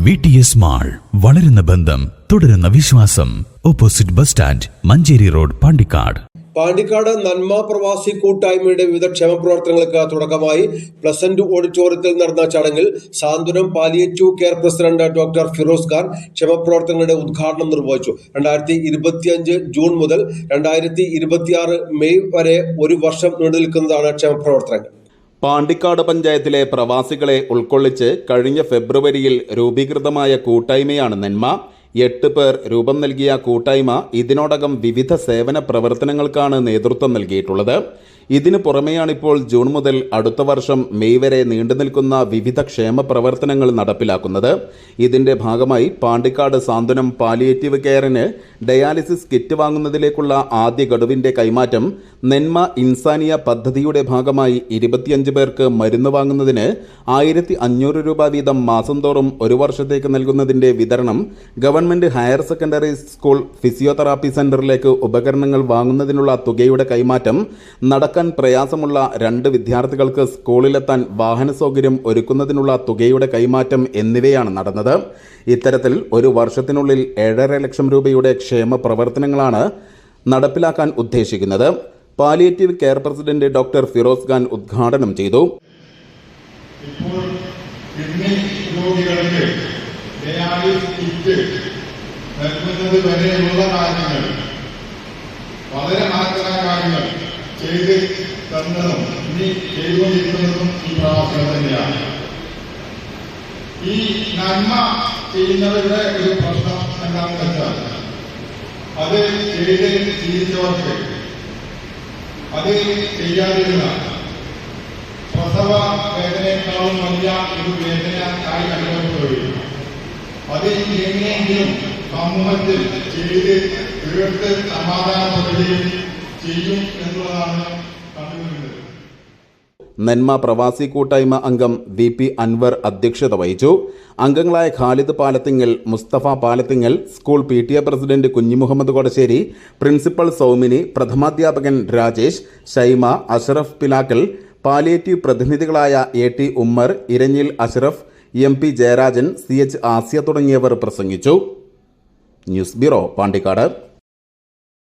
VTS mall, വളരുന്ന ബന്ധം, തുടരുന്ന വിശ്വാസം. Opposite bus stand, Manjeri road, Pandikkad. Pandikkad നന്മ പ്രവാസി കൂട്ടായ്മയുടെ വിവിധ ക്ഷേമപ്രവർത്തനങ്ങൾക്ക് തുടക്കമായി പ്ലസന്റ് ഓഡിറ്റോറിയത്തിൽ നടന്ന ചടങ്ങിൽ സാന്ത്വനം palliative care president doctor Firoz Khan ക്ഷേമപ്രവർത്തനങ്ങളുടെ ഉദ്ഘാടനം നിർവഹിച്ചു. 2025 ജൂൺ മുതൽ 2026 മെയ് വരെ ഒരു വർഷം നീണ്ടുനിൽക്കുന്നതാണ് ക്ഷേമപ്രവർത്തനങ്ങൾ. പാണ്ടിക്കാട് പഞ്ചായത്തിലെ പ്രവാസികളെ ഉൾക്കൊള്ളിച്ച് കഴിഞ്ഞ ഫെബ്രുവരിയിൽ രൂപീകൃതമായ കൂട്ടായ്മയാണ് നന്മ. 8 പേർ രൂപം നൽകിയ കൂട്ടായ്മ ഇതിനോടകം വിവിധ സേവന പ്രവർത്തനങ്ങൾക്കാണ് നേതൃത്വം നൽകിയിട്ടുള്ളത്. ഇതിനു പുറമെയാണിപ്പോൾ ജൂൺ മുതൽ അടുത്ത വർഷം മെയ് വരെ നീണ്ടുനിൽക്കുന്ന വിവിധ ക്ഷേമ പ്രവർത്തനങ്ങൾ നടപ്പിലാക്കുന്നത്. ഇതിന്റെ ഭാഗമായി പാണ്ടിക്കാട് സാന്ത്വനം പാലിയേറ്റീവ് കെയറിന് ഡയാലിസിസ് കിറ്റ് വാങ്ങുന്നതിലേക്കുള്ള ആദ്യ ഗഡുവിന്റെ കൈമാറ്റം, നെന്മ ഇൻസാനിയ പദ്ധതിയുടെ ഭാഗമായി 25 പേർക്ക് മരുന്ന് വാങ്ങുന്നതിന് 1500 രൂപ വീതം മാസം തോറും ഒരു വർഷത്തേക്ക് നൽകുന്നതിന്റെ വിതരണം, government higher secondary school physiotherapy സെന്ററിലേക്ക് ഉപകരണങ്ങൾ വാങ്ങുന്നതിനുള്ള തുകയുടെ കൈമാറ്റം, നടക്കാൻ പ്രയാസമുള്ള 2 വിദ്യാർത്ഥികൾക്ക് സ്കൂളിലെത്താൻ വാഹന സൗകര്യം ഒരുക്കുന്നതിനുള്ള തുകയുടെ കൈമാറ്റം എന്നിവയാണ് നടന്നത്. ഇത്തരത്തിൽ ഒരു വർഷത്തിനുള്ളിൽ 7.5 ലക്ഷം രൂപയുടെ ക്ഷേമ പ്രവർത്തനങ്ങളാണ് നടപ്പിലാക്കാൻ ഉദ്ദേശിക്കുന്നത്. Palliative care president doctor Firoz Khan ഉദ്ഘാടനം ചെയ്തു. വളരെ മഹത്തരമായ കാര്യങ്ങൾ ചെയ്ത് തന്നതും ഇനി ചെയ്തുകൊണ്ടിരിക്കുന്നതും ഈ പ്രവാസികൾ തന്നെയാണ്. ഈ നന്മ ചെയ്യുന്നവരുടെ ഒരു പ്രശ്നം എന്താണെന്ന് വെച്ചാൽ, അത് ചെയ്ത് ജീവിച്ചവർക്ക് അത് ചെയ്യാതിരുന്ന പ്രസവ വേദനയെക്കാളും വലിയ ഒരു വേദനയായി അനുഭവപ്പെടുകയും അത് എങ്ങനെയെങ്കിലും സമൂഹത്തിൽ ചെയ്ത് തീർത്ത് സമാധാനപ്പെടുകയും ചെയ്യും എന്നുള്ളതാണ് കണ്ടുവരുന്നത്. നന്മ പ്രവാസി കൂട്ടായ്മ അംഗം VP അൻവർ അധ്യക്ഷത വഹിച്ചു. അംഗങ്ങളായ Khalid Palathingal, Mustafa Palathingal, school PTA president Kunhimuhammed Kodassery, principal Saumini, പ്രഥമാധ്യാപകൻ രാജേഷ്, ഷൈമ, അഷ്റഫ് പിലാക്കൽ, പാലിയേറ്റീവ് പ്രതിനിധികളായ AT Ummer, Iranjil Ashraf, MP Jayarajan, CH Asiya തുടങ്ങിയവർ പ്രസംഗിച്ചു. News bureau, Pandikkad.